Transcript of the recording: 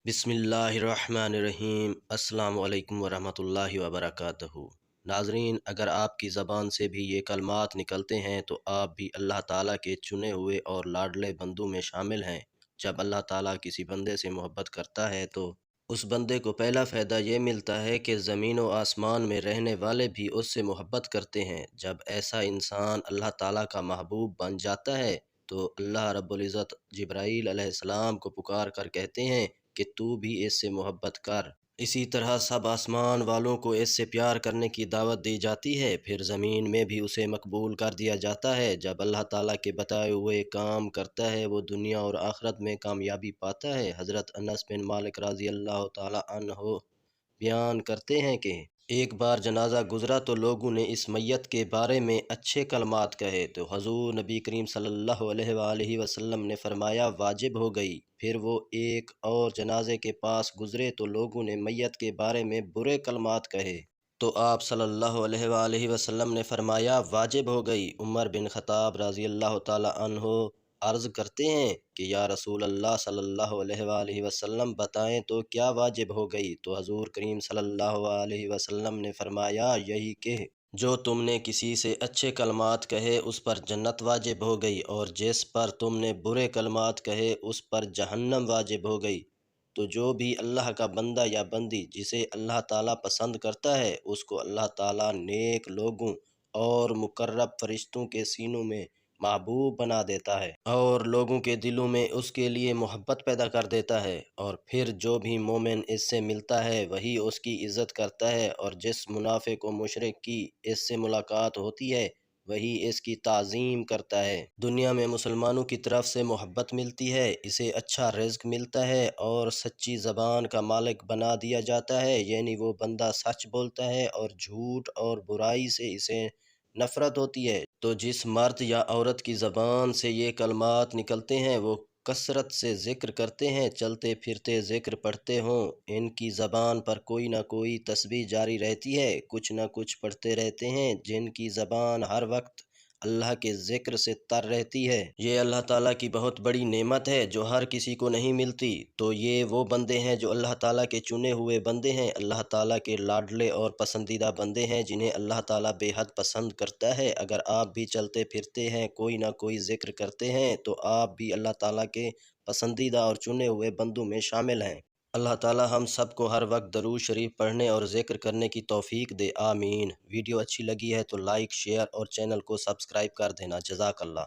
بسم اللہ الرحمن الرحیم۔ السلام علیکم ورحمۃ اللہ وبرکاتہ۔ ناظرین، اگر آپ کی زبان سے بھی یہ کلمات نکلتے ہیں تو آپ بھی اللہ تعالیٰ کے چنے ہوئے اور لاڈلے بندوں میں شامل ہیں۔ جب اللہ تعالیٰ کسی بندے سے محبت کرتا ہے تو اس بندے کو پہلا فائدہ یہ ملتا ہے کہ زمین و آسمان میں رہنے والے بھی اس سے محبت کرتے ہیں۔ جب ایسا انسان اللہ تعالیٰ کا محبوب بن جاتا ہے تو اللہ رب العزت جبرائیل علیہ السلام کو پکار کر کہتے ہیں کہ تو بھی اس سے محبت کر۔ اسی طرح سب آسمان والوں کو اس سے پیار کرنے کی دعوت دی جاتی ہے، پھر زمین میں بھی اسے مقبول کر دیا جاتا ہے۔ جب اللہ تعالیٰ کے بتائے ہوئے کام کرتا ہے وہ دنیا اور آخرت میں کامیابی پاتا ہے۔ حضرت انس بن مالک رضی اللہ تعالیٰ عنہ بیان کرتے ہیں کہ ایک بار جنازہ گزرا تو لوگوں نے اس میت کے بارے میں اچھے کلمات کہے تو حضور نبی کریم صلی اللہ علیہ وآلہ وسلم نے فرمایا واجب ہو گئی۔ پھر وہ ایک اور جنازے کے پاس گزرے تو لوگوں نے میت کے بارے میں برے کلمات کہے تو آپ صلی اللہ علیہ وآلہ وسلم نے فرمایا واجب ہو گئی۔ عمر بن خطاب رضی اللہ تعالی عنہ عرض کرتے ہیں کہ یا رسول اللہ صلی اللہ علیہ وآلہ وسلم بتائیں تو کیا واجب ہو گئی؟ تو حضور کریم صلی اللہ علیہ وسلم نے فرمایا یہی کہ جو تم نے کسی سے اچھے کلمات کہے اس پر جنت واجب ہو گئی، اور جس پر تم نے برے کلمات کہے اس پر جہنم واجب ہو گئی۔ تو جو بھی اللہ کا بندہ یا بندی جسے اللہ تعالیٰ پسند کرتا ہے اس کو اللہ تعالیٰ نیک لوگوں اور مقرب فرشتوں کے سینوں میں محبوب بنا دیتا ہے اور لوگوں کے دلوں میں اس کے لیے محبت پیدا کر دیتا ہے، اور پھر جو بھی مومن اس سے ملتا ہے وہی اس کی عزت کرتا ہے، اور جس منافق و مشرک کی اس سے ملاقات ہوتی ہے وہی اس کی تعظیم کرتا ہے۔ دنیا میں مسلمانوں کی طرف سے محبت ملتی ہے، اسے اچھا رزق ملتا ہے اور سچی زبان کا مالک بنا دیا جاتا ہے، یعنی وہ بندہ سچ بولتا ہے اور جھوٹ اور برائی سے اسے نفرت ہوتی ہے۔ تو جس مرد یا عورت کی زبان سے یہ کلمات نکلتے ہیں وہ کثرت سے ذکر کرتے ہیں، چلتے پھرتے ذکر پڑھتے ہوں، ان کی زبان پر کوئی نہ کوئی تسبیح جاری رہتی ہے، کچھ نہ کچھ پڑھتے رہتے ہیں، جن کی زبان ہر وقت اللہ کے ذکر سے تر رہتی ہے۔ یہ اللہ تعالیٰ کی بہت بڑی نعمت ہے جو ہر کسی کو نہیں ملتی۔ تو یہ وہ بندے ہیں جو اللہ تعالیٰ کے چنے ہوئے بندے ہیں، اللہ تعالیٰ کے لاڈلے اور پسندیدہ بندے ہیں جنہیں اللہ تعالیٰ بے حد پسند کرتا ہے۔ اگر آپ بھی چلتے پھرتے ہیں کوئی نہ کوئی ذکر کرتے ہیں تو آپ بھی اللہ تعالیٰ کے پسندیدہ اور چنے ہوئے بندوں میں شامل ہیں۔ اللہ تعالیٰ ہم سب کو ہر وقت درود شریف پڑھنے اور ذکر کرنے کی توفیق دے، آمین۔ ویڈیو اچھی لگی ہے تو لائک، شیئر اور چینل کو سبسکرائب کر دینا۔ جزاک اللہ۔